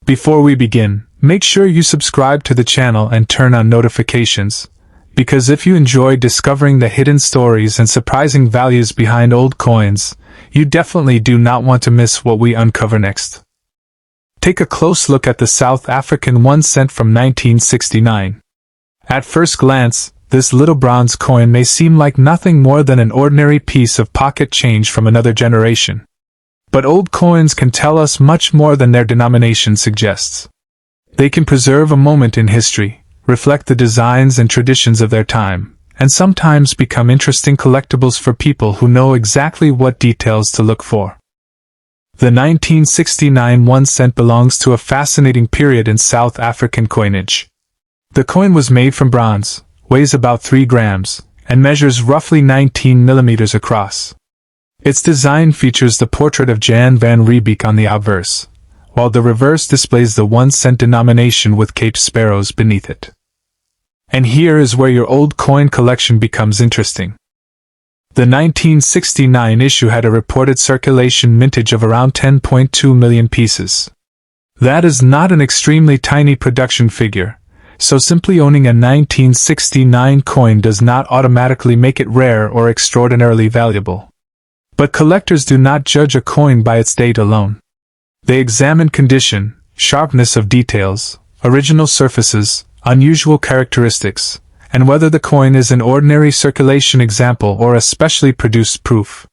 Before we begin, make sure you subscribe to the channel and turn on notifications, because if you enjoy discovering the hidden stories and surprising values behind old coins, you definitely do not want to miss what we uncover next. Take a close look at the South African 1 cent from 1969. At first glance, this little bronze coin may seem like nothing more than an ordinary piece of pocket change from another generation. But old coins can tell us much more than their denomination suggests. They can preserve a moment in history, reflect the designs and traditions of their time, and sometimes become interesting collectibles for people who know exactly what details to look for. The 1969 1 cent belongs to a fascinating period in South African coinage. The coin was made from bronze, weighs about 3 grams, and measures roughly 19 millimeters across. Its design features the portrait of Jan van Riebeeck on the obverse, while the reverse displays the 1 cent denomination with Cape sparrows beneath it. And here is where your old coin collection becomes interesting. The 1969 issue had a reported circulation mintage of around 10.2 million pieces. That is not an extremely tiny production figure, so simply owning a 1969 coin does not automatically make it rare or extraordinarily valuable. But collectors do not judge a coin by its date alone. They examine condition, sharpness of details, original surfaces, unusual characteristics, and whether the coin is an ordinary circulation example or a specially produced proof.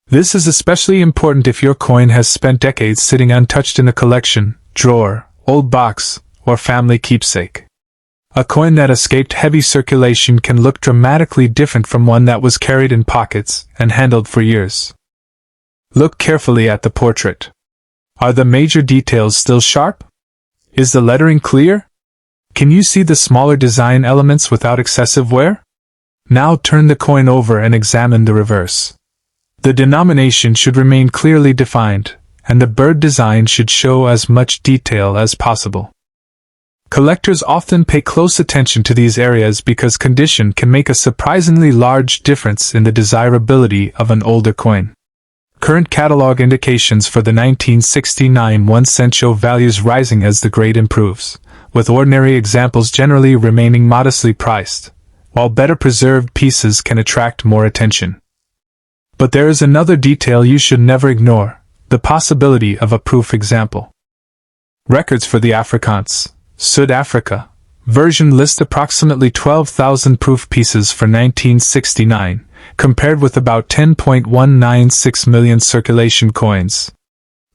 This is especially important if your coin has spent decades sitting untouched in a collection, drawer, old box, or family keepsake. A coin that escaped heavy circulation can look dramatically different from one that was carried in pockets and handled for years. Look carefully at the portrait. Are the major details still sharp? Is the lettering clear? Can you see the smaller design elements without excessive wear? Now turn the coin over and examine the reverse. The denomination should remain clearly defined, and the bird design should show as much detail as possible. Collectors often pay close attention to these areas because condition can make a surprisingly large difference in the desirability of an older coin. Current catalog indications for the 1969 1 cent show values rising as the grade improves, with ordinary examples generally remaining modestly priced, while better preserved pieces can attract more attention. But there is another detail you should never ignore: the possibility of a proof example. Records for the Afrikaans, South Africa, version list approximately 12,000 proof pieces for 1969, compared with about 10.196 million circulation coins.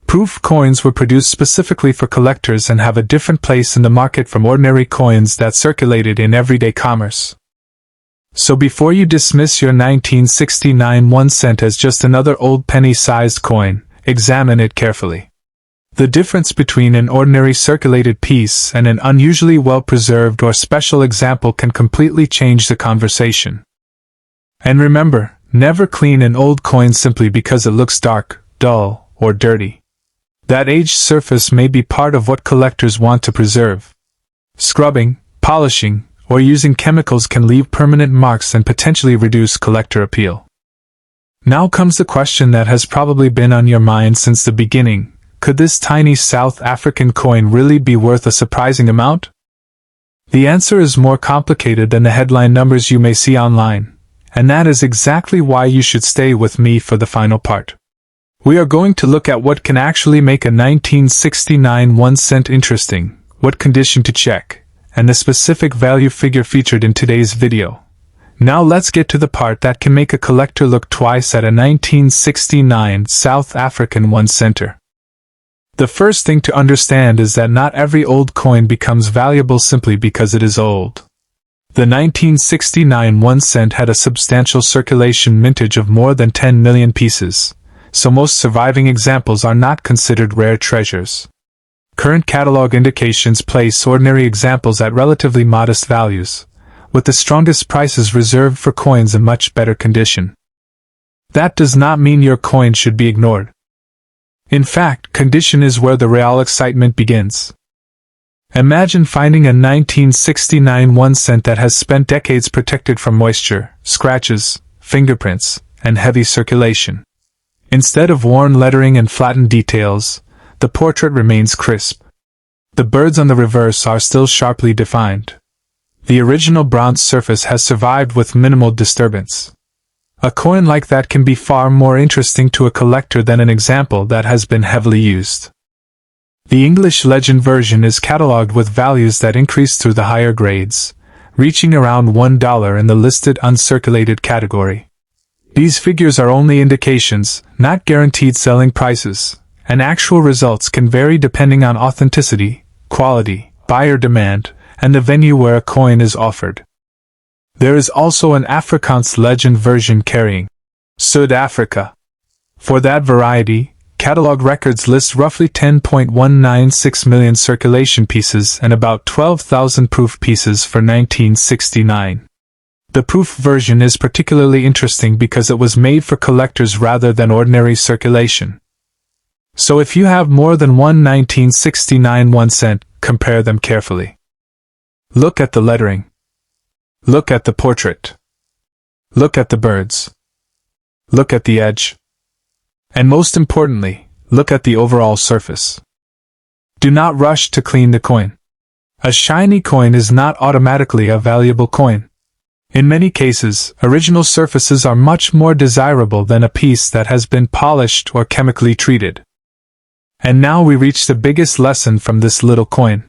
Proof coins were produced specifically for collectors and have a different place in the market from ordinary coins that circulated in everyday commerce. So before you dismiss your 1969 1 cent as just another old penny-sized coin, examine it carefully. The difference between an ordinary circulated piece and an unusually well-preserved or special example can completely change the conversation. And remember, never clean an old coin simply because it looks dark, dull, or dirty. That aged surface may be part of what collectors want to preserve. Scrubbing, polishing, or using chemicals can leave permanent marks and potentially reduce collector appeal. Now comes the question that has probably been on your mind since the beginning: could this tiny South African coin really be worth a surprising amount? The answer is more complicated than the headline numbers you may see online, and that is exactly why you should stay with me for the final part. We are going to look at what can actually make a 1969 1 cent interesting, what condition to check, and the specific value figure featured in today's video. Now let's get to the part that can make a collector look twice at a 1969 South African 1 center. The first thing to understand is that not every old coin becomes valuable simply because it is old. The 1969 1 cent had a substantial circulation mintage of more than 10 million pieces, so most surviving examples are not considered rare treasures. Current catalog indications place ordinary examples at relatively modest values, with the strongest prices reserved for coins in much better condition. That does not mean your coin should be ignored. In fact, condition is where the real excitement begins. Imagine finding a 1969 1 cent that has spent decades protected from moisture, scratches, fingerprints, and heavy circulation. Instead of worn lettering and flattened details, the portrait remains crisp, The birds on the reverse are still sharply defined. The original bronze surface has survived with minimal disturbance. A coin like that can be far more interesting to a collector than an example that has been heavily used. The English legend version is catalogued with values that increase through the higher grades, reaching around $1 in the listed uncirculated category. These figures are only indications, not guaranteed selling prices, and actual results can vary depending on authenticity, quality, buyer demand, and the venue where a coin is offered. There is also an Afrikaans legend version carrying South Africa. For that variety, catalog records list roughly 10.196 million circulation pieces and about 12,000 proof pieces for 1969. The proof version is particularly interesting because it was made for collectors rather than ordinary circulation. So if you have more than one 1969 1 cent, compare them carefully. Look at the lettering. Look at the portrait. Look at the birds. Look at the edge. And most importantly, look at the overall surface. Do not rush to clean the coin. A shiny coin is not automatically a valuable coin. In many cases, original surfaces are much more desirable than a piece that has been polished or chemically treated. And now we reach the biggest lesson from this little coin.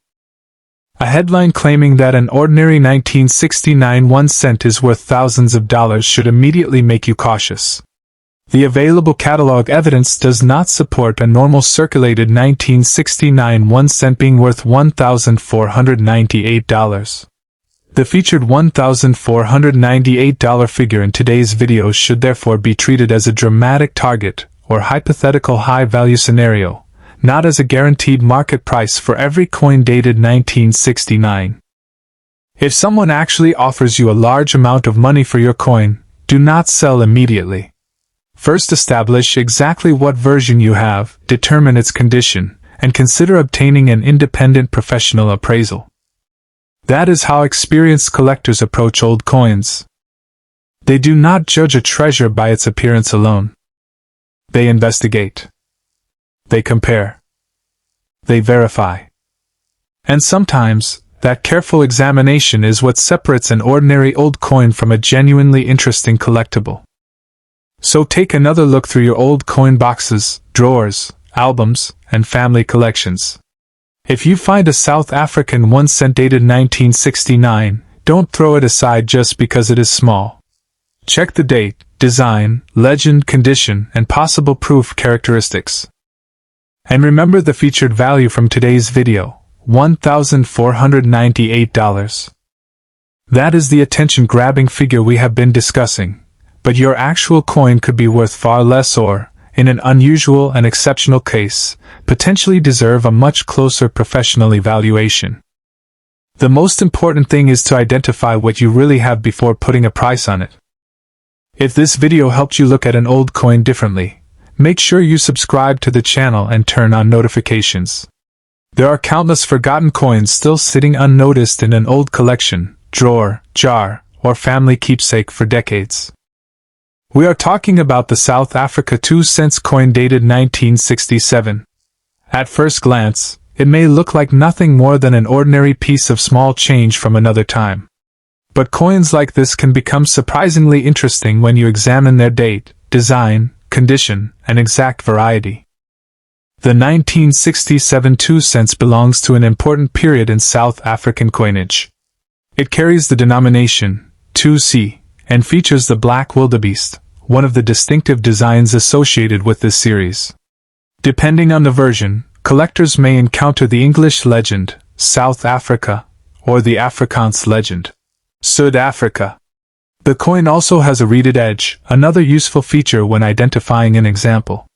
A headline claiming that an ordinary 1969 1 cent is worth thousands of dollars should immediately make you cautious. The available catalog evidence does not support a normal circulated 1969 1 cent being worth $1,498. The featured $1,498 figure in today's video should therefore be treated as a dramatic target or hypothetical high-value scenario, not as a guaranteed market price for every coin dated 1969. If someone actually offers you a large amount of money for your coin, do not sell immediately. First establish exactly what version you have, determine its condition, and consider obtaining an independent professional appraisal. That is how experienced collectors approach old coins. They do not judge a treasure by its appearance alone. They investigate. They compare. They verify. And sometimes, that careful examination is what separates an ordinary old coin from a genuinely interesting collectible. So take another look through your old coin boxes, drawers, albums, and family collections. If you find a South African 1 cent dated 1969, don't throw it aside just because it is small. Check the date, design, legend, condition, and possible proof characteristics. And remember the featured value from today's video, $1,498. That is the attention-grabbing figure we have been discussing, but your actual coin could be worth far less or, in an unusual and exceptional case, potentially deserve a much closer professional evaluation. The most important thing is to identify what you really have before putting a price on it. If this video helped you look at an old coin differently, make sure you subscribe to the channel and turn on notifications. There are countless forgotten coins still sitting unnoticed in an old collection, drawer, jar, or family keepsake for decades. We are talking about the South Africa 2 cents coin dated 1967. At first glance, it may look like nothing more than an ordinary piece of small change from another time. But coins like this can become surprisingly interesting when you examine their date, design, condition, and exact variety. The 1967 2 cents belongs to an important period in South African coinage. It carries the denomination 2C and features the black wildebeest, one of the distinctive designs associated with this series. Depending on the version, collectors may encounter the English legend, South Africa, or the Afrikaans legend, South Africa. The coin also has a reeded edge, another useful feature when identifying an example.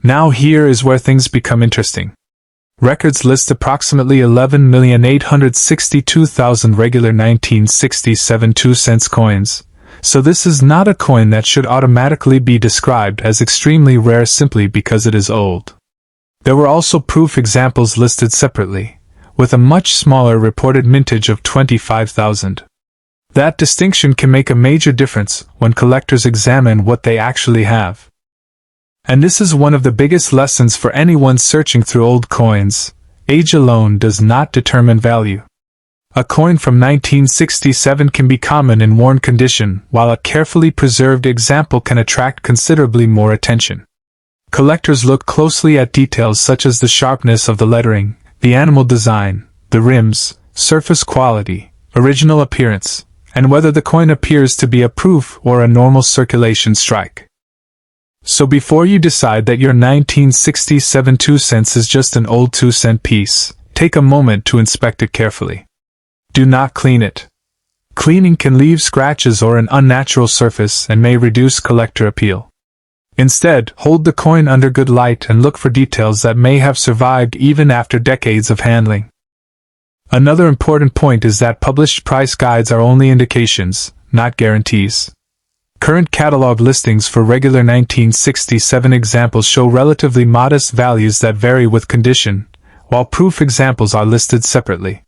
Now here is where things become interesting. Records list approximately 11,862,000 regular 1967 2 cents coins, so this is not a coin that should automatically be described as extremely rare simply because it is old. There were also proof examples listed separately, with a much smaller reported mintage of 25,000. That distinction can make a major difference when collectors examine what they actually have. And this is one of the biggest lessons for anyone searching through old coins. Age alone does not determine value. A coin from 1967 can be common in worn condition, while a carefully preserved example can attract considerably more attention. Collectors look closely at details such as the sharpness of the lettering, the animal design, the rims, surface quality, original appearance, and whether the coin appears to be a proof or a normal circulation strike. So before you decide that your 1967 2 cents is just an old 2-cent piece, take a moment to inspect it carefully. Do not clean it. Cleaning can leave scratches or an unnatural surface and may reduce collector appeal. Instead, hold the coin under good light and look for details that may have survived even after decades of handling. Another important point is that published price guides are only indications, not guarantees. Current catalog listings for regular 1967 examples show relatively modest values that vary with condition, while proof examples are listed separately.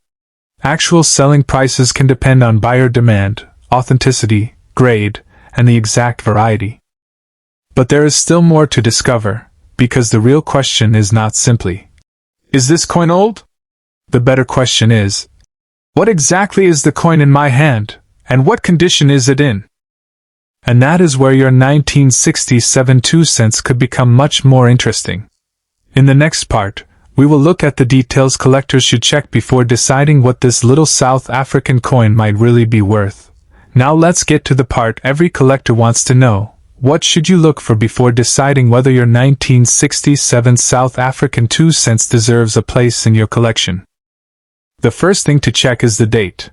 Actual selling prices can depend on buyer demand, authenticity, grade, and the exact variety. But there is still more to discover, because the real question is not simply, is this coin old? The better question is, what exactly is the coin in my hand, and what condition is it in? And that is where your 1967 2 cents could become much more interesting. In the next part, we will look at the details collectors should check before deciding what this little South African coin might really be worth. Now let's get to the part every collector wants to know. What should you look for before deciding whether your 1967 South African 2 cents deserves a place in your collection? The first thing to check is the date.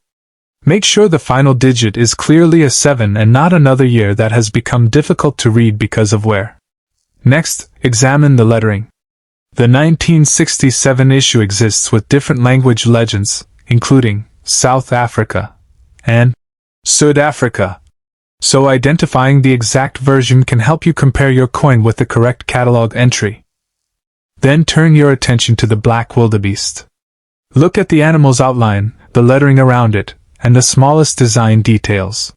Make sure the final digit is clearly a 7 and not another year that has become difficult to read because of wear. Next, examine the lettering. The 1967 issue exists with different language legends, including South Africa and South Africa. So identifying the exact version can help you compare your coin with the correct catalog entry. Then turn your attention to the black wildebeest. Look at the animal's outline, the lettering around it, and the smallest design details.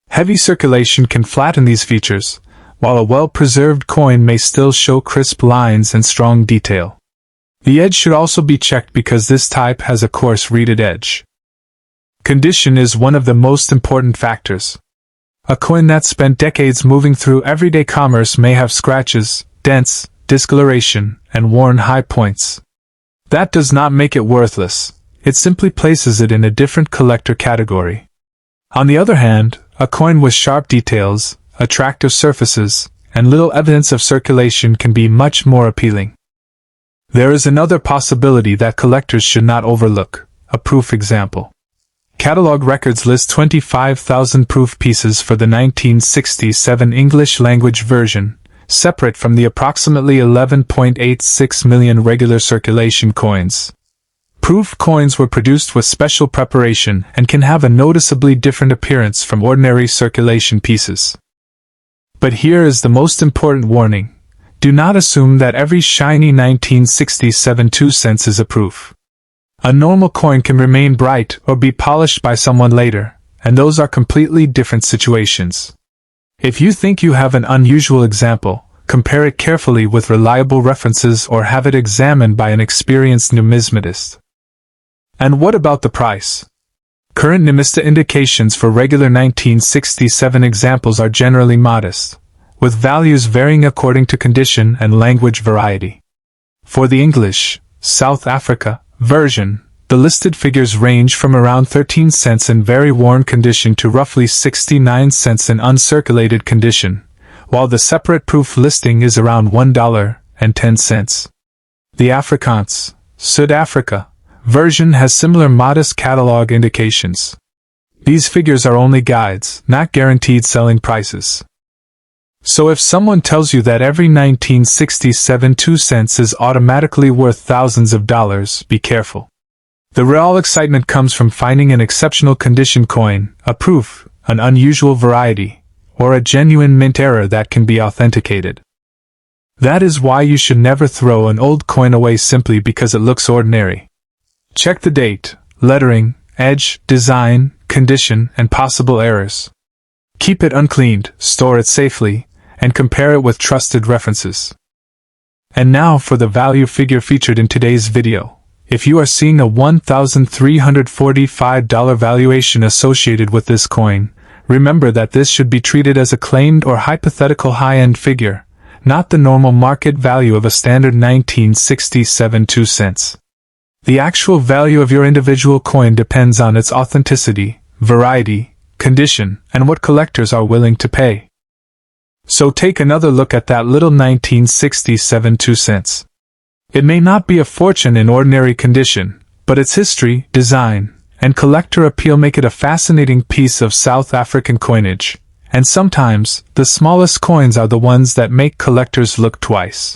Heavy circulation can flatten these features, while a well-preserved coin may still show crisp lines and strong detail. The edge should also be checked because this type has a coarse reeded edge. Condition is one of the most important factors. A coin that spent decades moving through everyday commerce may have scratches, dents, discoloration, and worn high points. That does not make it worthless, it simply places it in a different collector category. On the other hand, a coin with sharp details, attractive surfaces, and little evidence of circulation can be much more appealing. There is another possibility that collectors should not overlook, a proof example. Catalog records list 25,000 proof pieces for the 1967 English language version, separate from the approximately 11.86 million regular circulation coins. Proof coins were produced with special preparation and can have a noticeably different appearance from ordinary circulation pieces. But here is the most important warning. Do not assume that every shiny 1967 2 cents is a proof. A normal coin can remain bright or be polished by someone later, and those are completely different situations. If you think you have an unusual example, compare it carefully with reliable references or have it examined by an experienced numismatist. And what about the price? Current Numista indications for regular 1967 examples are generally modest, with values varying according to condition and language variety. For the English, South Africa, version, the listed figures range from around 13 cents in very worn condition to roughly 69 cents in uncirculated condition, while the separate proof listing is around $1.10. The Afrikaans, South Africa, version has similar modest catalog indications. These figures are only guides, not guaranteed selling prices. So if someone tells you that every 1967 2 cents is automatically worth thousands of dollars, be careful. The real excitement comes from finding an exceptional condition coin, a proof, an unusual variety, or a genuine mint error that can be authenticated. That is why you should never throw an old coin away simply because it looks ordinary. Check the date, lettering, edge, design, condition, and possible errors. Keep it uncleaned, store it safely, and compare it with trusted references. And now for the value figure featured in today's video. If you are seeing a $1,345 valuation associated with this coin, remember that this should be treated as a claimed or hypothetical high-end figure, not the normal market value of a standard 1967 2 cents. The actual value of your individual coin depends on its authenticity, variety, condition, and what collectors are willing to pay. So take another look at that little 1967 2 cents. It may not be a fortune in ordinary condition, but its history, design, and collector appeal make it a fascinating piece of South African coinage, and sometimes, the smallest coins are the ones that make collectors look twice.